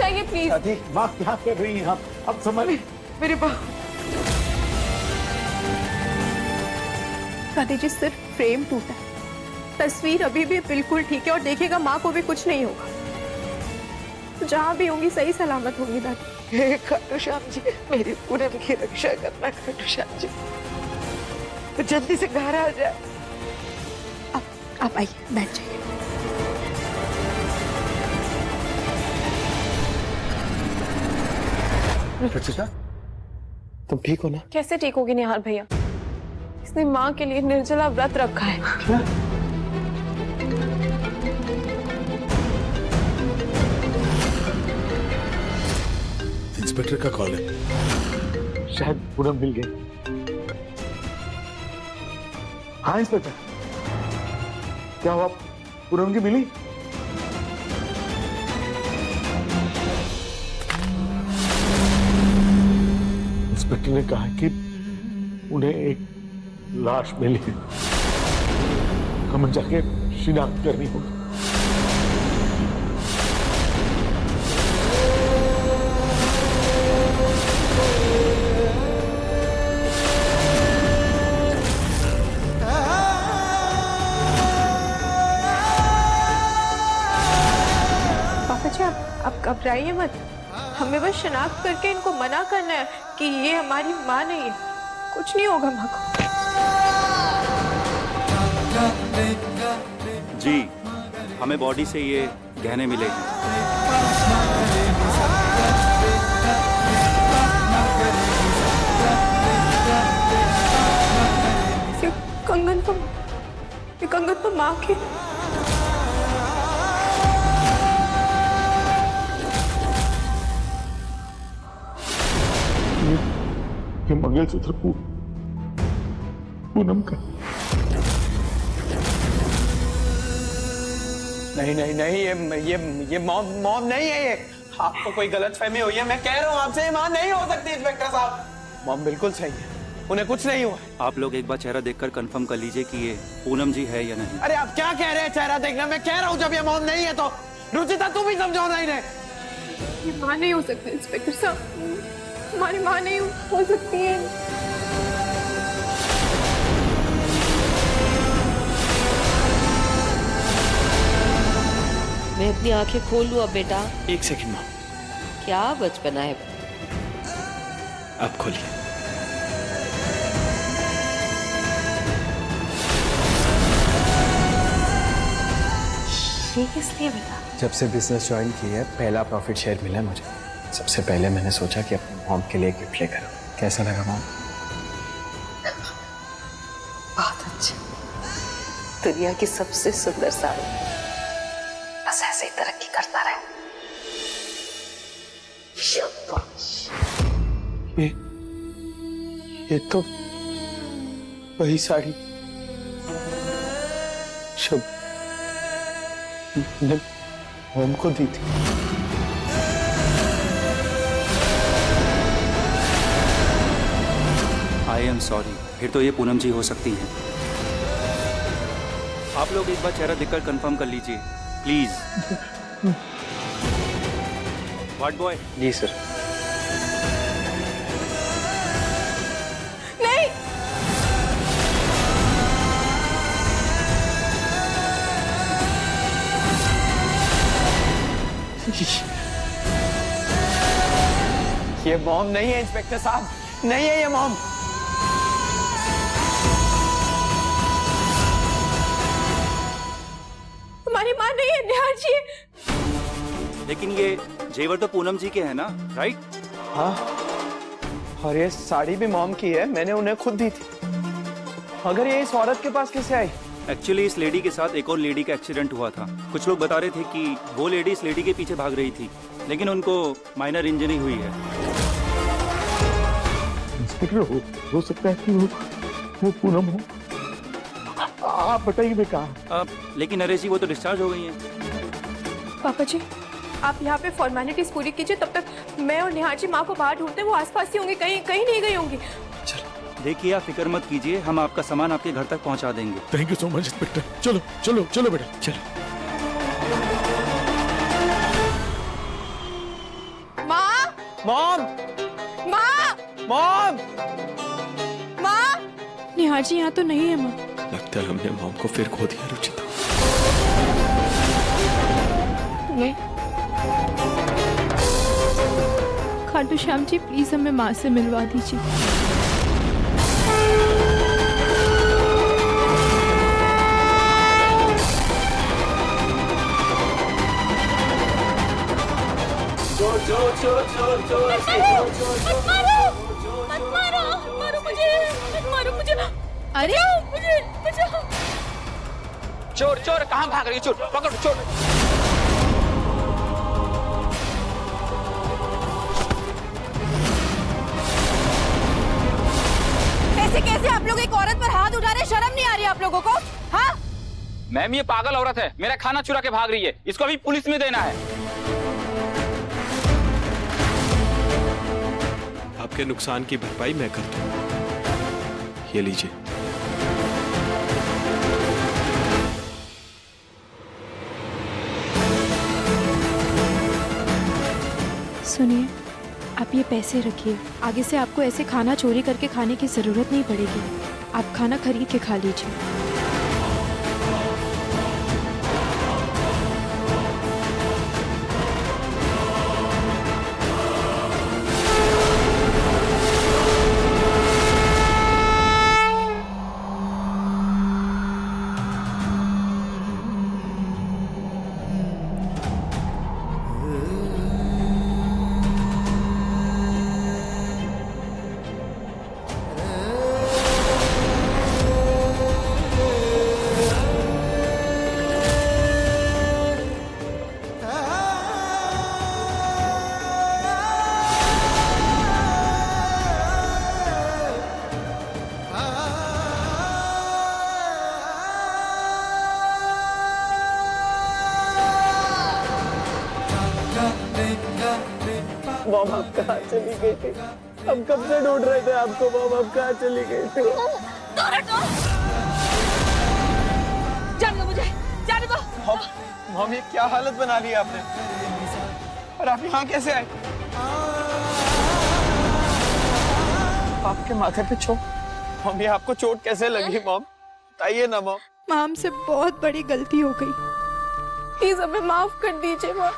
जाइए प्लीज। दादी माँ क्या कर रही हैं आप? अब संभालिए। मेरे पास दादी जी सिर्फ फ्रेम टूटा है, तस्वीर अभी भी बिल्कुल ठीक है और देखिएगा माँ को भी कुछ नहीं होगा। तो जहाँ भी होंगी सही सलामत होंगी दादी। हे खाटू श्याम जी, मेरी पूनम की रक्षा करना खाटू श्याम जी। तो जल्दी से घर आ जाए। आप आइए, बैठ जाइए। रचिता, तुम ठीक हो ना? कैसे ठीक होगी निहार भैया? इसने माँ के लिए निर्जला व्रत रखा है। क्या? इंस्पेक्टर का कॉल है। शायद पूनम मिल गई। हाँ इंस्पेक्टर, क्या हुआ? पूनम की मिली? इंस्पेक्टर ने कहा कि उन्हें एक लाश मिली है, हमें जाके शिनाख्त करनी होगी। पापा जी आप घबराइए मत, हमें बस शिनाख्त करके इनको मना करना है कि ये हमारी माँ नहीं है, कुछ नहीं होगा माँ को। जी, हमें बॉडी से ये गहने मिले हैं। कंगन तो माँ के। ये मंगलसूत्र पूनम का। नहीं नहीं नहीं, ये मॉम नहीं है। ये आपको कोई गलतफहमी हुई है। मैं कह रहा हूँ आपसे, ये मां नहीं हो सकती इंस्पेक्टर साहब। मॉम बिल्कुल सही है, उन्हें कुछ नहीं हुआ। आप लोग एक बार चेहरा देखकर कंफर्म कर लीजिए कि ये पूनम जी है या नहीं। अरे आप क्या कह रहे हैं चेहरा देखना? मैं कह रहा हूँ जब ये मॉम नहीं है तो रुचिता तुम ही समझो ना इन्हें। ये माँ नहीं हो सकती इंस्पेक्टर साहब, हमारी माँ नहीं हो सकती है। मैं अपनी आंखें खोल लूं अब बेटा? एक सेकंड माँ, क्या बचपना है। आप खोलिए। ये किस लिए बेटा? जब से बिजनेस ज्वाइन की है, पहला प्रॉफिट शेयर मिला है मुझे। सबसे पहले मैंने सोचा कि अपनी मॉम के लिए गिफ्ट लेकर आऊं। कैसा लगा मॉम? बहुत अच्छा, दुनिया की सबसे सुंदर साड़ी। बस ऐसे ही तरक्की करता रहे। ये तो वही साड़ी शब ने मॉम को दी थी। आई एम सॉरी, फिर तो ये पूनम जी हो सकती हैं। आप लोग एक बार चेहरा देखकर कंफर्म कर लीजिए प्लीज। What boy? जी सर। नहीं, ये मॉम नहीं है इंस्पेक्टर साहब, नहीं है ये मॉम। हमारी माँ नहीं है निहार जी। लेकिन ये जेवर तो पूनम जी के हैं ना, राइट? हाँ, और ये साड़ी भी मॉम की है, मैंने उन्हें खुद दी थी। मगर ये इस औरत के पास कैसे आई? एक्चुअली इस लेडी के साथ एक और लेडी का एक्सीडेंट हुआ था। कुछ लोग बता रहे थे कि वो लेडी इस लेडी के पीछे भाग रही थी, लेकिन उनको माइनर इंजरी हुई है। इंस्पेक्टर हो सकता है कि वो पूनम हो। आप बताइए मैं कहाँ? लेकिन नरेश जी वो तो डिस्चार्ज हो गई हैं। पापा जी आप यहाँ पे फॉर्मेलिटीज पूरी कीजिए, तब तक मैं और निहार जी माँ को बाहर ढूंढते हैं। वो आसपास ही होंगे, कहीं कहीं नहीं गई होंगी। देखिए आप फिक्र मत कीजिए, हम आपका सामान आपके घर तक पहुंचा देंगे। Thank you so much inspector. चलो चलो चलो बेटा, चलो। मॉम माँ, मॉम। माँ। निहार जी यहाँ तो नहीं है माँ। लगता है हमने मॉम को फिर खो दिया रुचिता। नहीं। खाटू श्याम जी प्लीज हमें माँ से मिलवा दीजिए। अरे मुझे बचाओ। चोर चोर कहाँ भाग रही है? चोर पकड़ो चोर। कैसे कैसे आप लोग एक औरत पर हाथ उठा रहे? शर्म नहीं आ रही आप लोगों को? हाँ? मैम ये पागल औरत है, मेरा खाना चुरा के भाग रही है, इसको अभी पुलिस में देना है। आपके नुकसान की भरपाई मैं कर दूं। ये लीजिए। सुनिए, आप ये पैसे रखिए। आगे से आपको ऐसे खाना चोरी करके खाने की जरूरत नहीं पड़ेगी। आप खाना खरीद के खा लीजिए। मॉम आप कहाँ चली गई थी? हम कब से ढूंढ रहे थे आपको। मॉम आप कहाँ चली गई थी? जाने दो मुझे, जाने दो। मॉम ये क्या हालत बना ली आपने? और आप यहाँ कैसे आए? आपके माथे पे चोट? मॉम ये आपको चोट कैसे लगी मॉम? बताइए ना मॉम। माँ हमसे बहुत बड़ी गलती हो गई, प्लीज हमें माफ कर दीजिए। माँ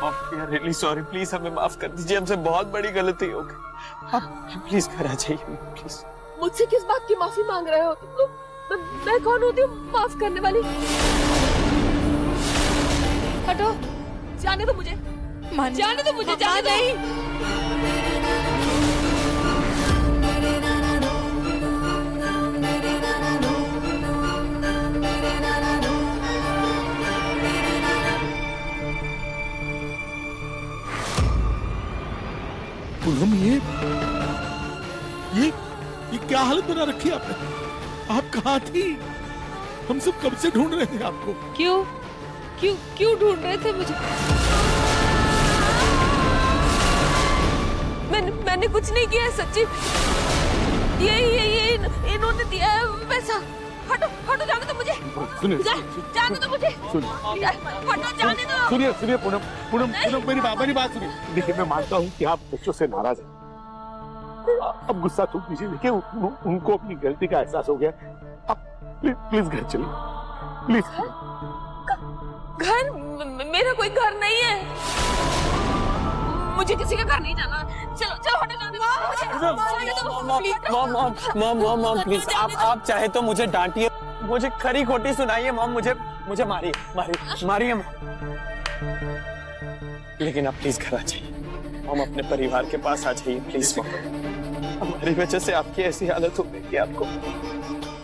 we are really sorry, please हमें माफ कर दीजिए, हमसे बहुत बड़ी गलती हो गई। आप प्लीज घर आ जाइए प्लीज। मुझसे किस बात की माफी मांग रहे हो तुम लोग? मैं कौन होती हूँ माफ करने वाली? हटो, जाने दो मुझे, जाने दो मुझे, जाने दो। पूनम ये क्या हालत बना रखी है आपने? आप कहाँ थी? हम सब कब से ढूंढ रहे थे आपको। क्यों क्यों क्यों ढूंढ रहे थे मुझे? मैंने कुछ नहीं किया है सच्ची। ये इन्होंने दिया है पैसा। हटो हटो, जाने दो मुझे, जाने दो मुझे, हटो, जाने दो। सुनिए पूनम मेरी बात सुनिए। देखिए मैं मानता हूँ कि आप बच्चों से नाराज हैं, अब गुस्सा थूक दीजिए। देखिए उनको अपनी गलती का एहसास हो गया। आप प्लीज घर चलिए प्लीज। घर? मेरा कोई घर नहीं है, मुझे किसी का घर नहीं जाना। चलो चलो हटो, जाने दो। मॉम प्लीज आप चाहे तो मुझे डांटिए, मुझे खरी खोटी सुनाइए मॉम, मुझे मारिए लेकिन आप प्लीज घर आ जाइए। हम अपने परिवार के पास आ जाइए प्लीज मॉम। हमारी वजह से आपकी ऐसी हालत हो गई कि आपको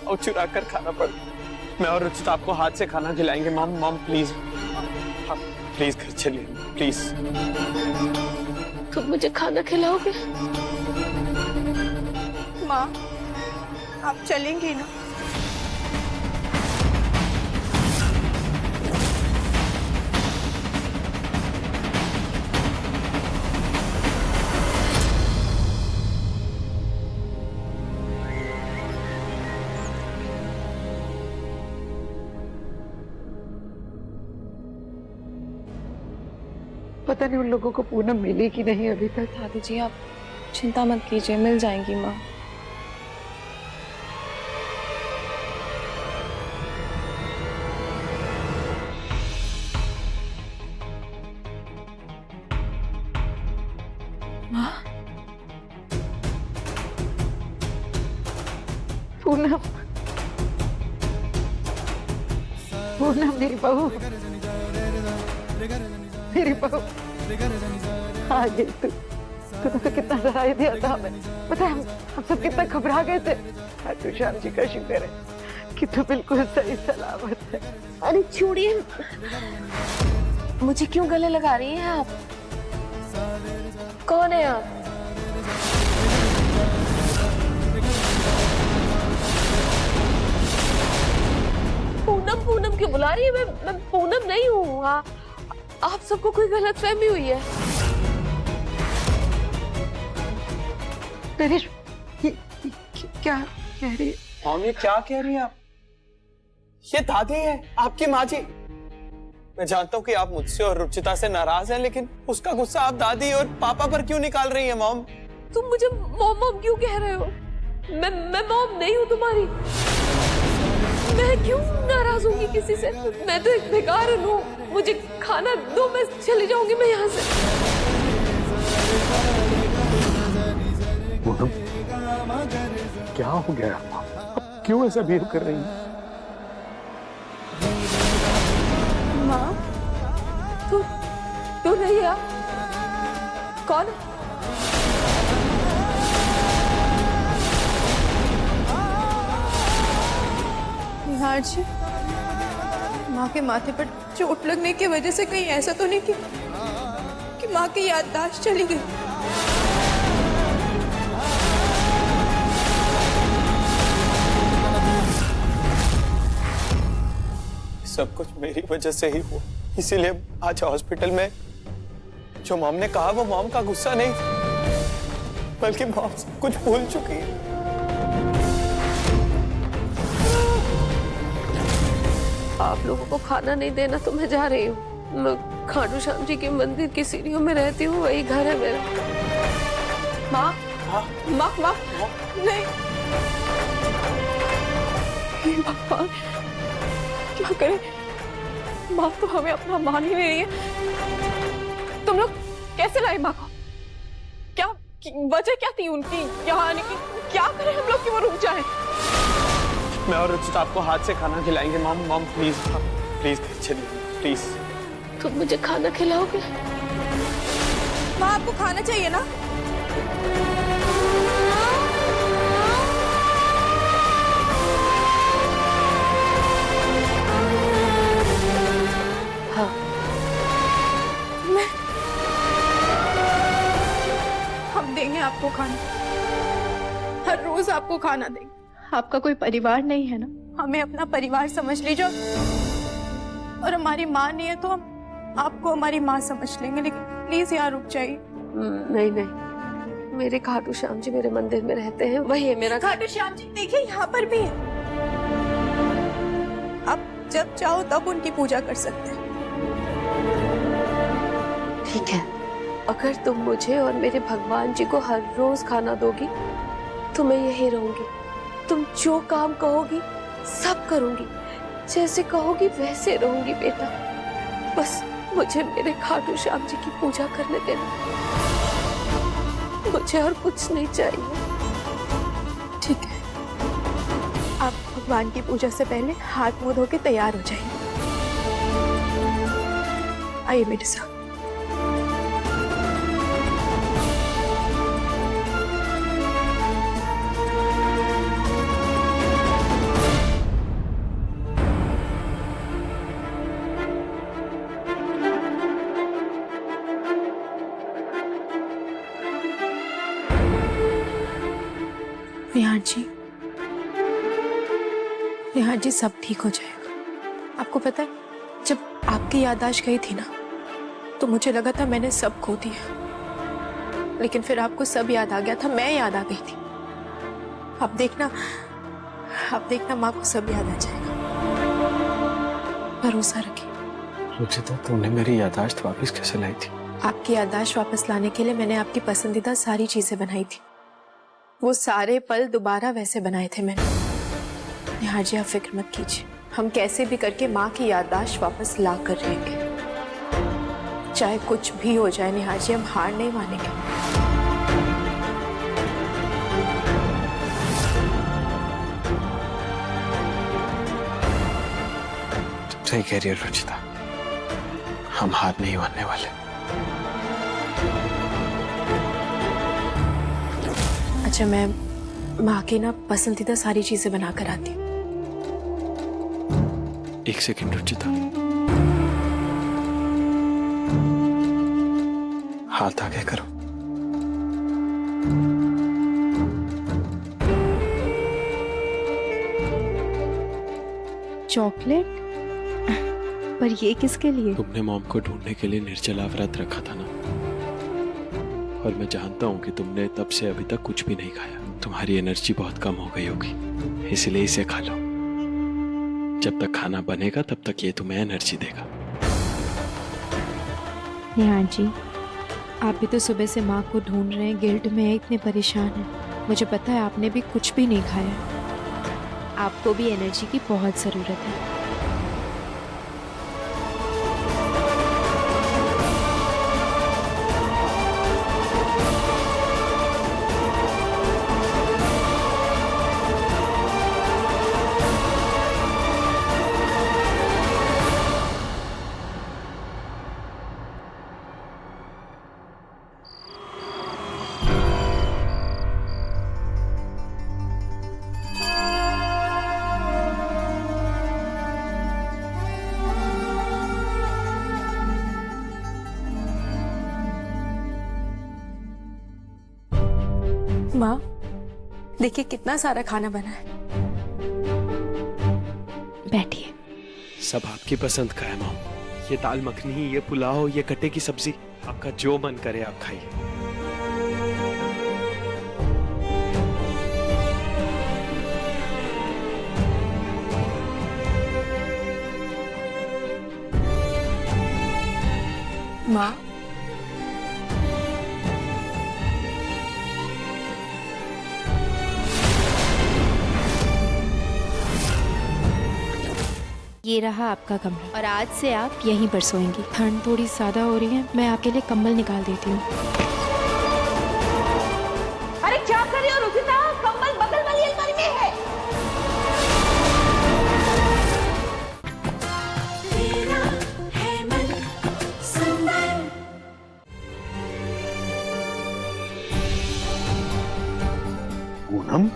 और चुरा कर खाना पड़। मैं और रुचिता आपको हाथ से खाना खिलाएंगे मॉम प्लीज। आप प्लीज घर चलिए प्लीज। तुम मुझे खाना खिलाओगे? माँ आप चलेंगे ना? पता नहीं उन लोगों को पूनम मिली कि नहीं अभी तक। दादी जी आप चिंता मत कीजिए, मिल जाएंगी माँ। पूनम, पूनम मेरी बहू, मेरी बहू आ गई तू। तूने तो कितना डरा दिया था हमें, पता है हम सब कितना घबरा गए थे। खाटू श्याम जी का शुक्र है कि तू बिल्कुल सही सलामत है। अरे छोड़िए, मुझे क्यों गले लगा रही हैं आप? कौन है आप? पूनम पूनम क्यों बुला रही है? मैं पूनम नहीं हूँ। आप सबको कोई गलतफहमी हुई है। नरेश, ये क्या कह रही है? मॉम ये क्या कह रही हैं आप? ये दादी है, आपकी माँ जी। मैं जानता हूँ कि आप मुझसे और रुचिता से नाराज हैं, लेकिन उसका गुस्सा आप दादी और पापा पर क्यों निकाल रही हैं मॉम? तुम मुझे मॉम मॉम क्यों कह रहे हो? मैं मॉम नहीं हूँ तुम्हारी। मैं क्यों नाराज होंगी किसी से? मैं तो एक बेकार हूँ। मुझे खाना दो, मैं चली जाऊंगी मैं यहाँ से। पूनम, क्या हो गया? अब क्यों ऐसा बिहेव कर रही है? माँ, तू नहीं है? कौन है? निहार जी, माँ के माथे पर चोट लगने की वजह से कहीं ऐसा तो नहीं कि माँ की याददाश्त चली गई? सब कुछ मेरी वजह से ही हुआ, इसीलिए आज हॉस्पिटल में जो मॉम ने कहा वो मॉम का गुस्सा नहीं था, बल्कि मॉम सब कुछ भूल चुकी है। आप लोगों को खाना नहीं देना तो मैं जा रही हूँ। मैं खाटू श्याम जी के मंदिर की सीढ़ियों में रहती हूँ, वही घर है मेरा। माँ, माँ, माँ, नहीं। भगवान, क्या करें? माँ तो हमें अपना मान ही नहीं रही है। तुम लोग कैसे लाए माँ को? क्या वजह क्या थी उनकी यहाँ आने की? क्या करें हम लोग कि वो रुक जाए? मैं और रुचिता आपको हाथ से खाना खिलाएंगे। मॉम मॉम प्लीज प्लीज चलिए प्लीज। तुम मुझे खाना खिलाओगे? माँ, आपको खाना चाहिए ना? हाँ, हम देंगे आपको खाना। हर रोज आपको खाना देंगे। आपका कोई परिवार नहीं है ना? हमें अपना परिवार समझ लीजिए। और हमारी माँ नहीं है तो हम आपको हमारी माँ समझ लेंगे, लेकिन प्लीज यहाँ रुक जाइए। नहीं नहीं, मेरे खाटू श्याम जी मेरे मंदिर में रहते हैं, वही है मेरा खाटू श्याम जी। देखिए यहाँ पर भी है। आप जब चाहो तब उनकी पूजा कर सकते हैं। ठीक है, अगर तुम मुझे और मेरे भगवान जी को हर रोज खाना दोगी तो मैं यही रहूंगी। तुम जो काम कहोगी सब करूंगी, जैसे कहोगी वैसे रहूंगी बेटा। बस मुझे मेरे खाटू श्याम जी की पूजा करने देना, मुझे और कुछ नहीं चाहिए। ठीक है, आप भगवान की पूजा से पहले हाथ मुंह धो के तैयार हो जाइए। आइए मेरे साथ। निहार जी सब ठीक हो जाएगा। आपको पता है, जब आपकी याददाश्त गई थी ना तो मुझे लगा था मैंने सब खो दिया, लेकिन फिर आपको सब याद आ गया था, मैं याद आ गई थी। आप देखना माँ को सब याद आ जाएगा। भरोसा रखिए। रुचिता, तुमने मेरी याददाश्त वापस कैसे लाई थी? आपकी याददाश्त वापस लाने के लिए मैंने आपकी पसंदीदा सारी चीजें बनाई थी। वो सारे पल दोबारा वैसे बनाए थे मैंने। निहार जी आप फिक्र मत कीजिए, हम कैसे भी करके माँ की याददाश्त वापस ला कर रहेंगे। चाहे कुछ भी हो जाए निहार जी, हम हार नहीं मानेंगे। सही कह रही है रुचिता, हम हार नहीं मानने वाले। अच्छा, मैं माँ की ना पसंदीदा सारी चीजें बना कर आती हूँ। एक सेकंड रुचिता, हाथ आगे करो। चॉकलेट? पर ये किसके लिए? तुमने मॉम को ढूंढने के लिए निर्जला व्रत रखा था ना, और मैं जानता हूँ कि तुमने तब से अभी तक कुछ भी नहीं खाया। तुम्हारी एनर्जी बहुत कम हो गई होगी, इसलिए इसे खा लो। जब तक खाना बनेगा तब तक ये तुम्हें एनर्जी देगा। निहार जी, आप भी तो सुबह से माँ को ढूंढ रहे हैं, गिल्ट में है, इतने परेशान हैं। मुझे पता है आपने भी कुछ भी नहीं खाया। आपको भी एनर्जी की बहुत ज़रूरत है। माँ देखिए कितना सारा खाना बना है। बैठिए। सब आपकी पसंद का है मॉम। ये दाल मखनी, ये पुलाव, ये गट्टे की सब्जी, आपका जो मन करे आप खाइए। माँ ये रहा आपका कमरा, और आज से आप यहीं पर सोएंगी। ठंड थोड़ी ज्यादा हो रही है, मैं आपके लिए कंबल निकाल देती हूँ। अरे क्या कर रही हो रुचिता? कंबल बगल वाली अलमारी में है। पूनम,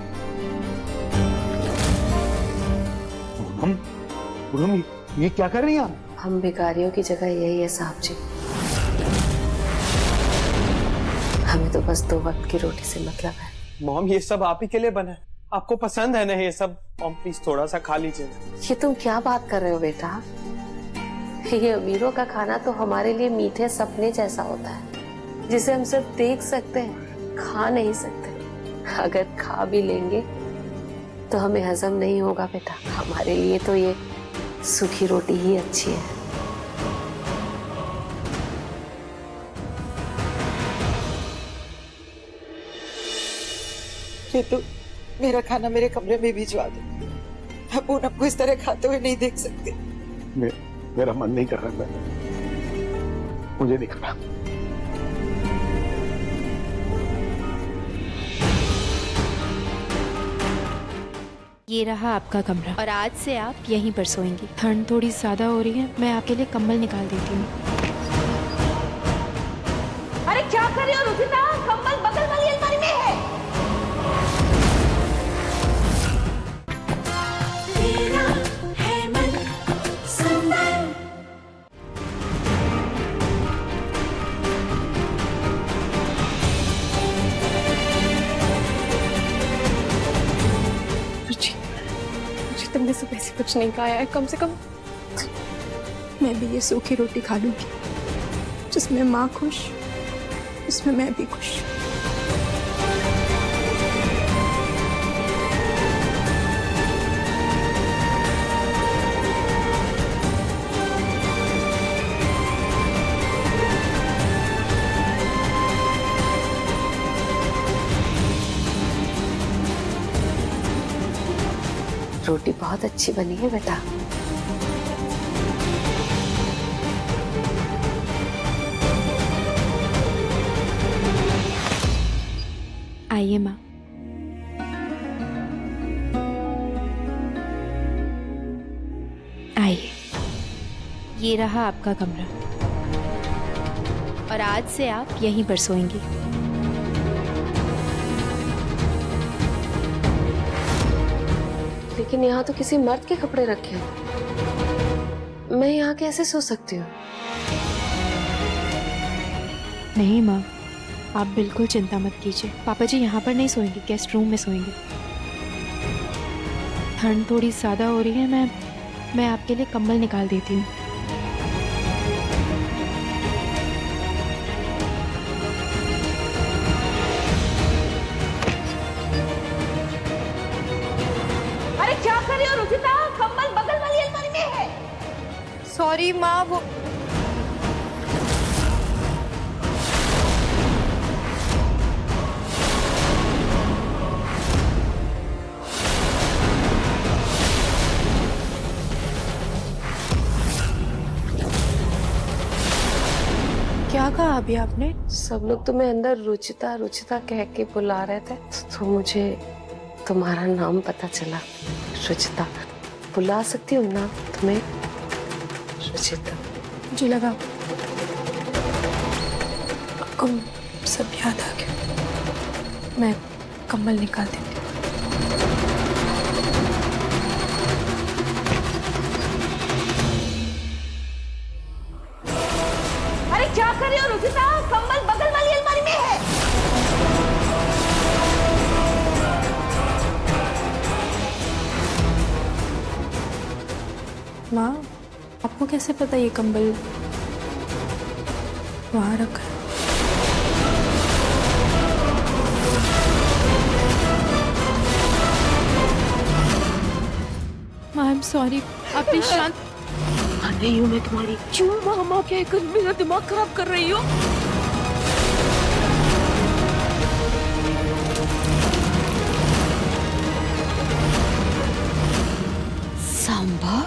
पूनम, पूनम, ये क्या कर रही हैं आप? हम भिखारियों की जगह यही है साहब जी। हमें तो बस 2 वक्त की रोटी से मतलब है। मॉम ये सब आप ही के लिए बना है, आपको पसंद है ना ये सब? मॉम प्लीज थोड़ा सा खा लीजिए। ये तुम क्या बात कर रहे हो बेटा? ये अमीरों का खाना तो हमारे लिए मीठे सपने जैसा होता है, जिसे हम सिर्फ देख सकते हैं, खा नहीं सकते। अगर खा भी लेंगे तो हमें हजम नहीं होगा बेटा। हमारे लिए तो ये सूखी रोटी ही अच्छी है। रितु, मेरा खाना मेरे कमरे में भिजवा दो। मैं पूनम को इस तरह खाते हुए नहीं देख सकती। मेरा मन नहीं कर रहा, मुझे नहीं खाना। ये रहा आपका कमरा, और आज से आप यहीं पर सोएंगी। ठंड थोड़ी ज्यादा हो रही है, मैं आपके लिए कंबल निकाल देती हूँ। अरे क्या कर रही हो रुचिता? कंबल बगल वाली अलमारी में है। तुमने सुबह से कुछ नहीं खाया है, कम से कम मैं भी ये सूखी रोटी खा लूंगी। जिसमें माँ खुश, उसमें मैं भी खुश। रोटी बहुत अच्छी बनी है बेटा। आइए माँ। आइए, ये रहा आपका कमरा और आज से आप यहीं पर सोएंगी। लेकिन यहाँ तो किसी मर्द के कपड़े रखे हैं, मैं यहाँ कैसे सो सकती हूँ? नहीं माँ, आप बिल्कुल चिंता मत कीजिए। पापा जी यहाँ पर नहीं सोएंगे, गेस्ट रूम में सोएंगे। ठंड थोड़ी ज्यादा हो रही है, मैं आपके लिए कंबल निकाल देती हूँ। अरे क्या कर रही हो रुचिता? कंबल बगल वाली अलमारी में है। सॉरी माँ, वो क्या कहा अभी आपने? सब लोग तुम्हें अंदर रुचिता रुचिता कह के बुला रहे थे, तो मुझे तुम्हारा नाम पता चला। रुचिता, बुला सकती हूँ ना तुम्हें रुचिता? मुझे लगा आपको सब याद आ गया। मैं कंबल निकाल देती हूँ। अरे क्या कर रही हो रुचिता? कंबल बगल वाली अलमारी में है। माँ, आपको कैसे पता ये कंबल वहां रखा है? माँ, आई एम सॉरी। आप प्लीज शांत। नहीं हूँ मैं तुम्हारी। क्यों मामा कहकर मेरा दिमाग खराब कर रही हो? सांबा,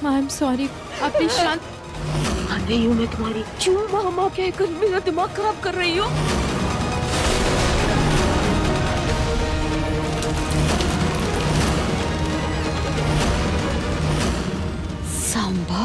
माँ, आई एम सॉरी। आप प्लीज शांत। नहीं हूँ मैं तुम्हारी। क्यों मामा कहकर मेरा दिमाग खराब कर रही हो? सांबा,